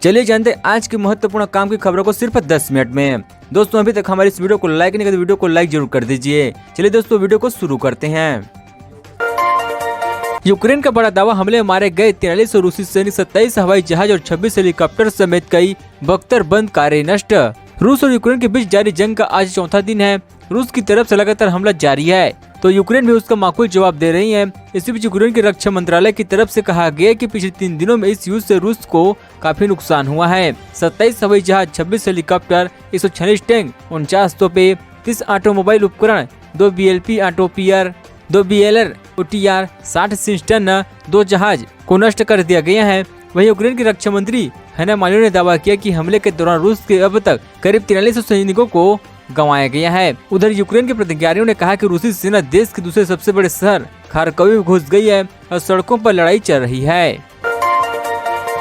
चलिए जानते हैं आज के महत्वपूर्ण काम की खबरों को सिर्फ 10 मिनट में। दोस्तों अभी तक हमारी इस वीडियो को लाइक नहीं किया तो वीडियो को लाइक जरूर कर दीजिए। चलिए दोस्तों वीडियो को शुरू करते हैं। यूक्रेन का बड़ा दावा, हमले में मारे गए 43 रूसी सैनिक, 27 हवाई जहाज और 26 हेलीकॉप्टर समेत कई बख्तरबंद कारें नष्ट। रूस और यूक्रेन के बीच जारी जंग का आज चौथा दिन है। रूस की तरफ से लगातार हमला जारी है तो यूक्रेन भी उसका माकूल जवाब दे रही है। इसी बीच यूक्रेन के रक्षा मंत्रालय की तरफ से कहा गया कि पिछले 3 दिनों में इस युद्ध से रूस को काफी नुकसान हुआ है। 27 हवाई जहाज, 26 हेलीकॉप्टर, 146 टैंक, 49 तोपे, 30 ऑटोमोबाइल उपकरण, 2 BLP ऑटोपियर, 2 BLR OTR, 60 सिस्टर्न, 2 जहाज को नष्ट कर दिया गया है। वहीं यूक्रेन के रक्षा मंत्री हेना मालिनो ने दावा किया कि हमले के दौरान रूस के अब तक करीब 4300 सैनिकों को गंवाया गया है। उधर यूक्रेन के प्रतिज्ञारियों ने कहा कि रूसी सेना देश के दूसरे सबसे बड़े शहर खारकोव में घुस गई है और सड़कों पर लड़ाई चल रही है।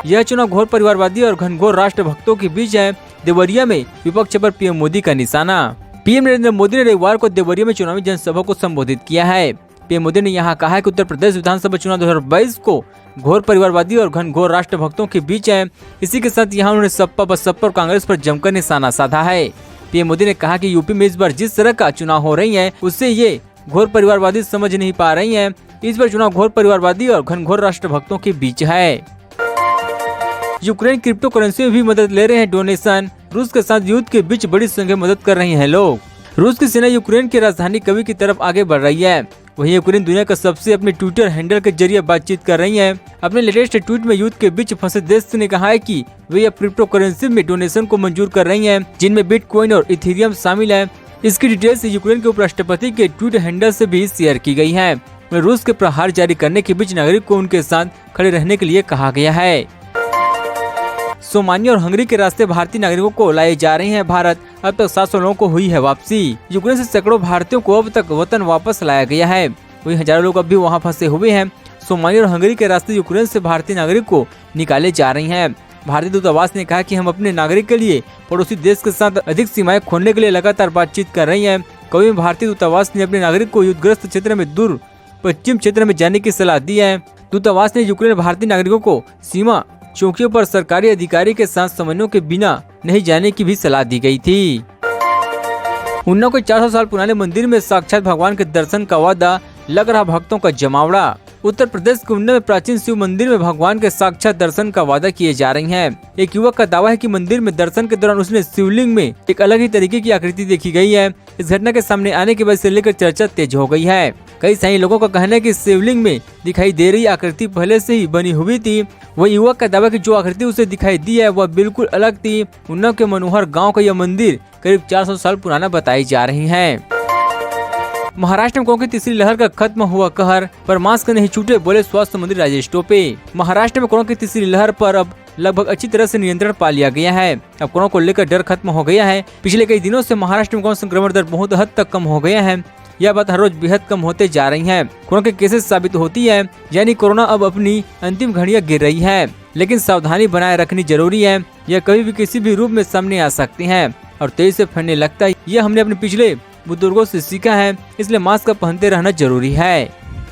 यह चुनाव घोर परिवारवादी और घनघोर राष्ट्रभक्तों के बीच है। देवरिया में विपक्ष पर पीएम मोदी का निशाना। पीएम नरेंद्र मोदी ने रविवार को देवरिया में चुनावी जनसभा को संबोधित किया है। पीएम मोदी ने यहाँ कहा कि उत्तर प्रदेश विधानसभा चुनाव 2022 को घोर परिवारवादी और घनघोर राष्ट्रभक्तों के बीच है। इसी के साथ यहाँ उन्होंने सपा बसपा और कांग्रेस पर जमकर निशाना साधा है। पीएम मोदी ने कहा कि यूपी में इस बार जिस तरह का चुनाव हो रही है उससे ये घोर परिवारवादी समझ नहीं पा रही हैं। इस बार चुनाव घोर परिवारवादी और घनघोर राष्ट्रभक्तों के बीच है। यूक्रेन क्रिप्टो करेंसी में भी मदद ले रहे हैं डोनेशन। रूस के साथ युद्ध के बीच बड़ी संख्या में मदद कर रही हैं लोग। रूस की सेना यूक्रेन की राजधानी कीव की तरफ आगे बढ़ रही है। वहीं यूक्रेन दुनिया का सबसे अपने ट्विटर हैंडल के जरिए बातचीत कर रही है। अपने लेटेस्ट ट्वीट में युद्ध के बीच फंसे देश ने कहा है कि वे अब क्रिप्टो करेंसी में डोनेशन को मंजूर कर रही हैं, जिनमें बिटकॉइन और इथेरियम शामिल है। इसकी डिटेल्स यूक्रेन के उपराष्ट्रपति के ट्वीट हैंडल से भी शेयर की गई है। रूस के प्रहार जारी करने के बीच नागरिक को उनके साथ खड़े रहने के लिए कहा गया है। सोमालिया और हंगरी के रास्ते भारतीय नागरिकों को लाए जा रहे हैं भारत। अब तक 700 लोगों को हुई है वापसी। यूक्रेन से सैकड़ों भारतीयों को अब तक वतन वापस लाया गया है। वही हजारों लोग अब भी वहां फंसे हुए हैं। सोमालिया और हंगरी के रास्ते यूक्रेन से भारतीय नागरिक को निकाले जा रही हैं। भारतीय दूतावास ने कहा कि हम अपने नागरिक के लिए पड़ोसी देश के साथ अधिक सीमाएं खोलने के लिए लगातार बातचीत कर रही हैं। कभी में भारतीय दूतावास ने अपने नागरिक को युद्धग्रस्त क्षेत्र में दूर पश्चिम क्षेत्र में जाने की सलाह दी है। दूतावास ने यूक्रेन भारतीय नागरिकों को सीमा चौकियों पर सरकारी अधिकारी के साथ समन्वय के बिना नहीं जाने की भी सलाह दी गई थी। उन्नाव के 400 साल पुराने मंदिर में साक्षात भगवान के दर्शन का वादा, लग रहा भक्तों का जमावड़ा। उत्तर प्रदेश के उन्नाव में प्राचीन शिव मंदिर में भगवान के साक्षात दर्शन का वादा किए जा रही हैं। एक युवक का दावा है कि मंदिर में दर्शन के दौरान उसने शिवलिंग में एक अलग ही तरीके की आकृति देखी गई है। इस घटना के सामने आने के बाद से लेकर चर्चा तेज हो गई है। कई सारे लोगों का कहना है कि शिवलिंग में दिखाई दे रही आकृति पहले से ही बनी हुई थी। वह युवक का दावा कि जो आकृति उसे दिखाई दी है वह बिल्कुल अलग थी। उन्नाव के मनोहर गांव का यह मंदिर करीब 400 साल पुराना बताई जा रही है। महाराष्ट्र में कोरोना की तीसरी लहर का खत्म हुआ कहर, पर मास्क नहीं छूटे, बोले स्वास्थ्य मंत्री राजेश टोपे। महाराष्ट्र में कोरोना की तीसरी लहर पर अब लगभग अच्छी तरह से नियंत्रण पा लिया गया है। अब कोरोना को लेकर डर खत्म हो गया है। पिछले कई दिनों से महाराष्ट्र में कोरोना संक्रमण दर बहुत हद तक कम हो गया है। यह बात हर रोज बेहद कम होते जा रही है। कोरोना के केसेस साबित होती है, यानी कोरोना अब अपनी अंतिम घड़ियां गिर रही है। लेकिन सावधानी बनाए रखनी जरूरी है। यह कभी भी किसी भी रूप में सामने आ सकती है और तेजी से फैलने लगता है। यह हमने अपने पिछले बुजुर्गों से सीखा है, इसलिए मास्क पहनते रहना जरूरी है।